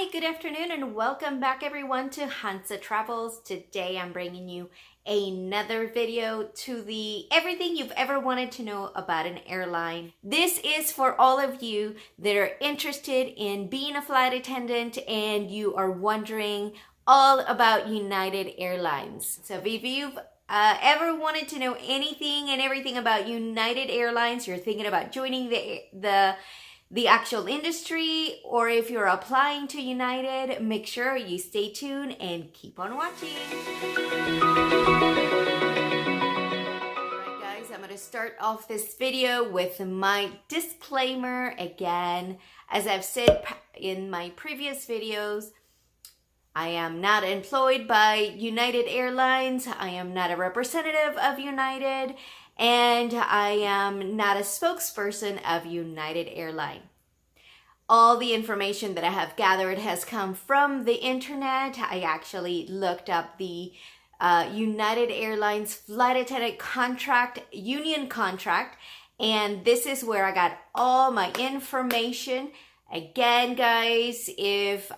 Hi, good afternoon, and welcome back everyone to Hansa Travels. Today I'm bringing you another video to the everything you've ever wanted to know about an airline. This is for all of you that are interested in being a flight attendant and you are wondering all about United Airlines. So if you've ever wanted to know anything and everything about United Airlines, you're thinking about joining the actual industry, or if you're applying to United, make sure you stay tuned and keep on watching. Alright guys, I'm going to start off this video with my disclaimer again. As I've said in my previous videos, I am not employed by United Airlines. I am not a representative of United. And I am not a spokesperson of United Airlines. All the information that I have gathered has come from the internet. I actually looked up the United Airlines flight attendant contract, union contract, and this is where I got all my information. Again, guys, if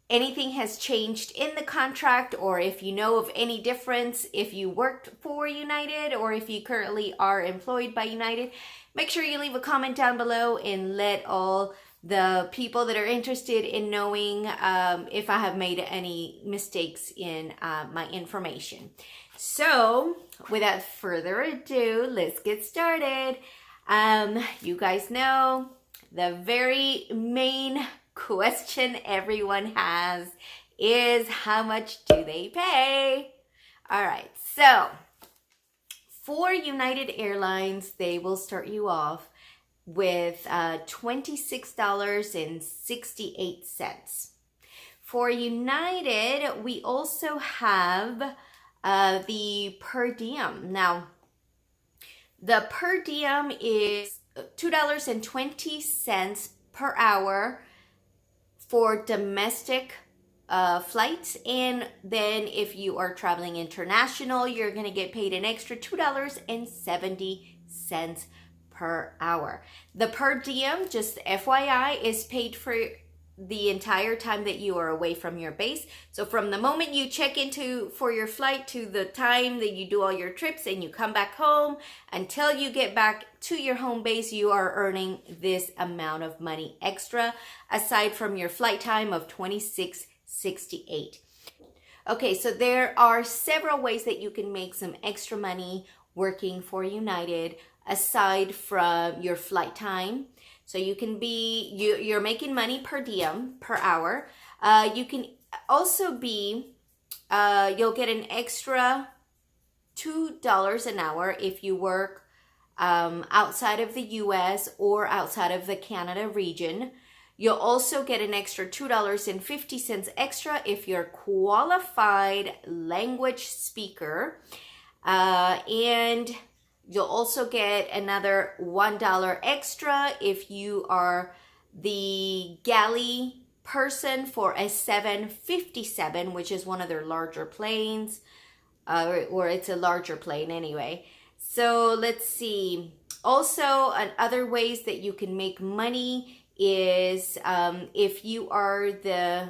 anything has changed in the contract, or if you know of any difference, if you worked for United or if you currently are employed by United, make sure you leave a comment down below and let all the people that are interested in knowing if I have made any mistakes in my information. So without further ado, let's get started. You guys know the very main question everyone has is, how much do they pay? All right, so for United Airlines, they will start you off with $26.68. For United, we also have the per diem. Now, the per diem is $2.20 per hour for domestic flights, and then if you are traveling international, you're going to get paid an extra $2.70 per hour. The per diem, just FYI, is paid for the entire time that you are away from your base. So from the moment you check into for your flight to the time that you do all your trips and you come back home until you get back to your home base, you are earning this amount of money extra, aside from your flight time of $26.68. Okay, so there are several ways that you can make some extra money working for United aside from your flight time. So you can be, you're making money per diem, per hour. You can also be, you'll get an extra $2 an hour if you work outside of the US or outside of the Canada region. You'll also get an extra $2.50 extra if you're a qualified language speaker. And you'll also get another $1 extra if you are the galley person for a 757, which is one of their larger planes, or it's a larger plane anyway. So let's see. Also, other ways that you can make money is if you are the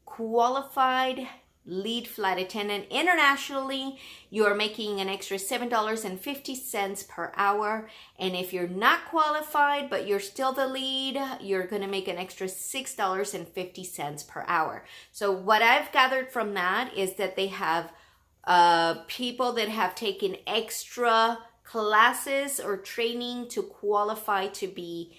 qualified lead flight attendant internationally, you are making an extra $7.50 per hour. And if you're not qualified, but you're still the lead, you're going to make an extra $6.50 per hour. So what I've gathered from that is that they have people that have taken extra classes or training to qualify to be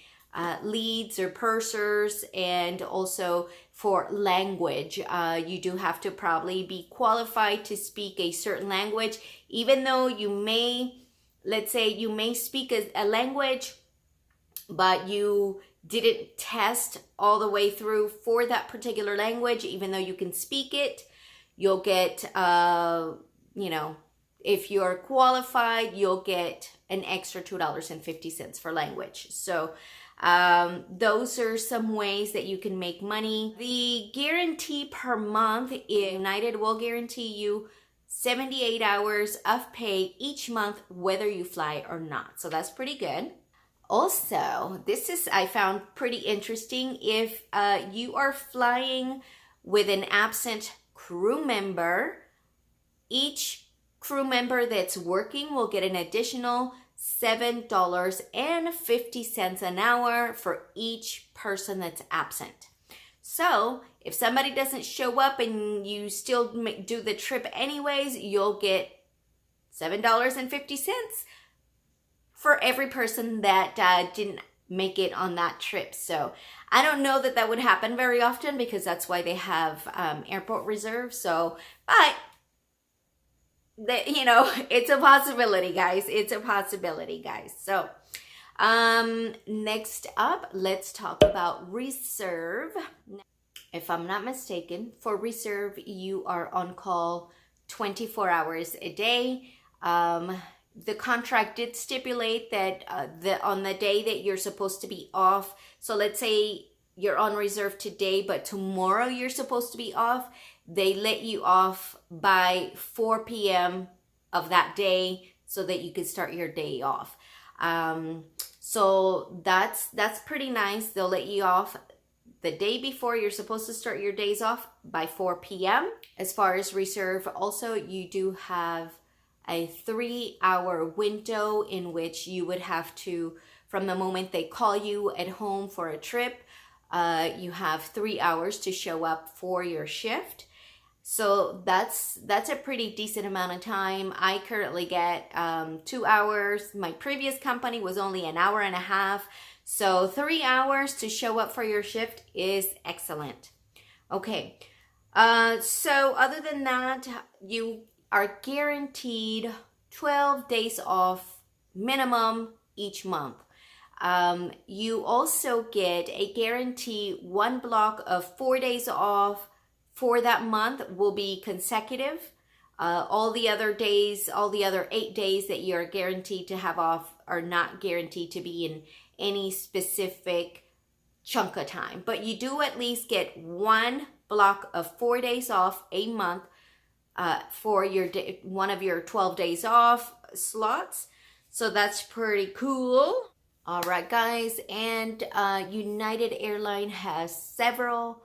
leads or pursers, and also for language. You do have to probably be qualified to speak a certain language, even though you may, let's say you may speak a language, but you didn't test all the way through for that particular language. Even though you can speak it, you'll get, you know, if you're qualified, you'll get an extra $2.50 for language. So those are some ways that you can make money. The guarantee per month, United will guarantee you 78 hours of pay each month, whether you fly or not. So that's pretty good. Also, I found pretty interesting. If you are flying with an absent crew member, each crew member that's working will get an additional $7.50 an hour for each person that's absent. So if somebody doesn't show up and you still do the trip anyways, you'll get $7.50 for every person that didn't make it on that trip. So I don't know that would happen very often, because that's why they have airport reserve. So, but it's a possibility, guys. It's a possibility, guys. So next up, let's talk about reserve. If I'm not mistaken, for reserve, you are on call 24 hours a day. The contract did stipulate that on the day that you're supposed to be off, so let's say you're on reserve today, but tomorrow you're supposed to be off, they let you off by 4 p.m. of that day so that you can start your day off. So that's pretty nice. They'll let you off the day before you're supposed to start your days off by 4 p.m. As far as reserve, also, you do have a 3-hour window in which you would have to, from the moment they call you at home for a trip, you have 3 hours to show up for your shift. So that's a pretty decent amount of time. I currently get 2 hours. My previous company was only an hour and a half. So 3 hours to show up for your shift is excellent. Okay. So other than that, you are guaranteed 12 days off minimum each month. You also get a guarantee 1 block of 4 days off for that month will be consecutive. All the other 8 days that you're guaranteed to have off are not guaranteed to be in any specific chunk of time. But you do at least get 1 block of 4 days off a month for one of your 12 days off slots. So that's pretty cool. All right, guys, and United Airlines has several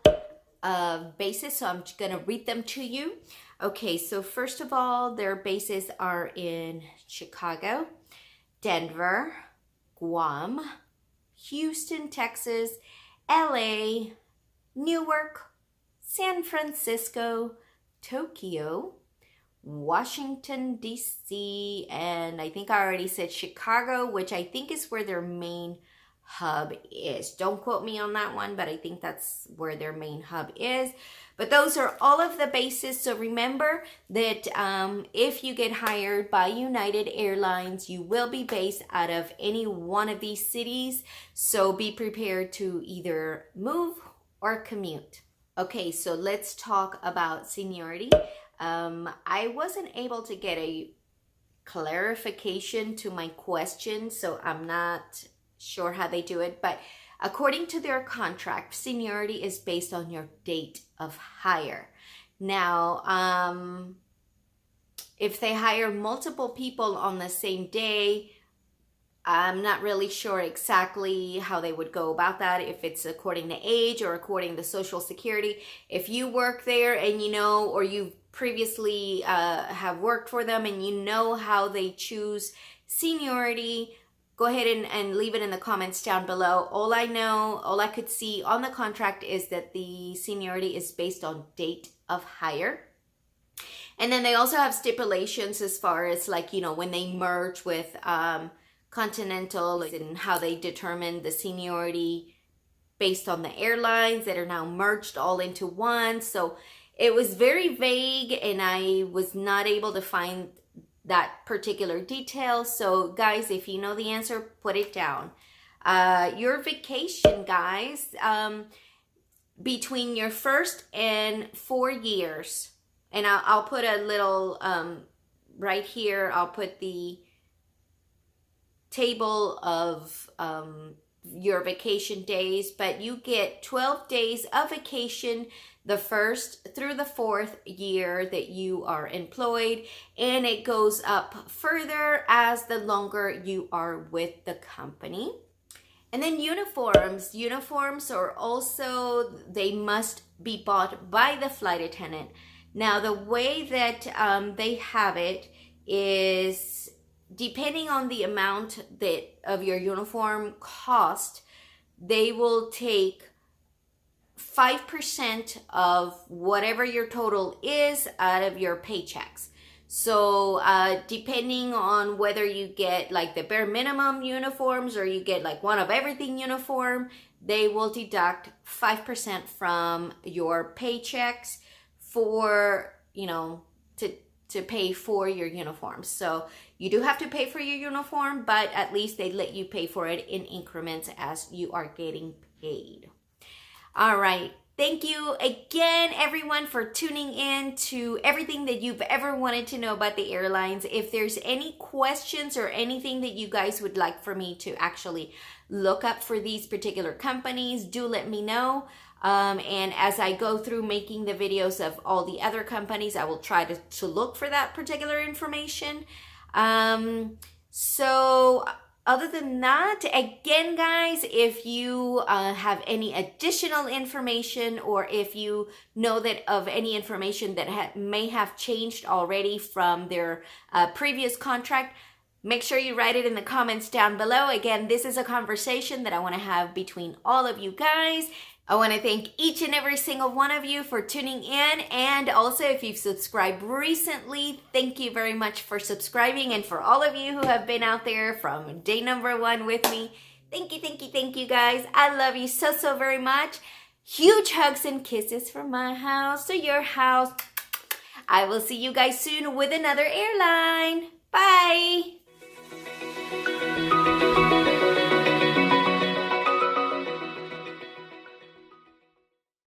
bases, so I'm just gonna read them to you. Okay, so first of all, their bases are in Chicago, Denver, Guam, Houston, Texas, LA, Newark, San Francisco, Tokyo, Washington, D.C., and I think I already said Chicago, which I think is where their main hub is. Don't quote me on that one, but I think that's where their main hub is. But those are all of the bases. So remember that if you get hired by United Airlines, you will be based out of any one of these cities. So be prepared to either move or commute. Okay, so let's talk about seniority. I wasn't able to get a clarification to my question, so I'm not sure how they do it, but according to their contract, seniority is based on your date of hire. Now, if they hire multiple people on the same day, I'm not really sure exactly how they would go about that, if it's according to age or according to Social Security. If you work there and you know, or you previously have worked for them and you know how they choose seniority, go ahead and leave it in the comments down below. All I could see on the contract is that the seniority is based on date of hire. And then they also have stipulations as far as, like, you know, when they merge with Continental, and how they determine the seniority based on the airlines that are now merged all into one. So it was very vague and I was not able to find that particular detail. So guys, if you know the answer, put it down. Your vacation, guys, between your first and 4 years, and I'll put a little right here, I'll put the table of your vacation days, but you get 12 days of vacation the first through the 4th year that you are employed, and it goes up further as the longer you are with the company. And then uniforms. Uniforms are also, they must be bought by the flight attendant. Now, the way that they have it is depending on the amount that of your uniform cost, they will take 5% of whatever your total is out of your paychecks. So depending on whether you get like the bare minimum uniforms or you get like one of everything uniform, they will deduct 5% from your paychecks for, you know, to pay for your uniform. So you do have to pay for your uniform, but at least they let you pay for it in increments as you are getting paid. All right. Thank you again, everyone, for tuning in to everything that you've ever wanted to know about the airlines. If there's any questions or anything that you guys would like for me to actually look up for these particular companies, do let me know. And as I go through making the videos of all the other companies, I will try to look for that particular information. So other than that, again, guys, if you have any additional information or if you know that of any information that may have changed already from their previous contract, make sure you write it in the comments down below. Again, this is a conversation that I want to have between all of you guys. I want to thank each and every single one of you for tuning in. And also, if you've subscribed recently, thank you very much for subscribing. And for all of you who have been out there from day number 1 with me, thank you, guys. I love you so, so very much. Huge hugs and kisses from my house to your house. I will see you guys soon with another airline. Bye.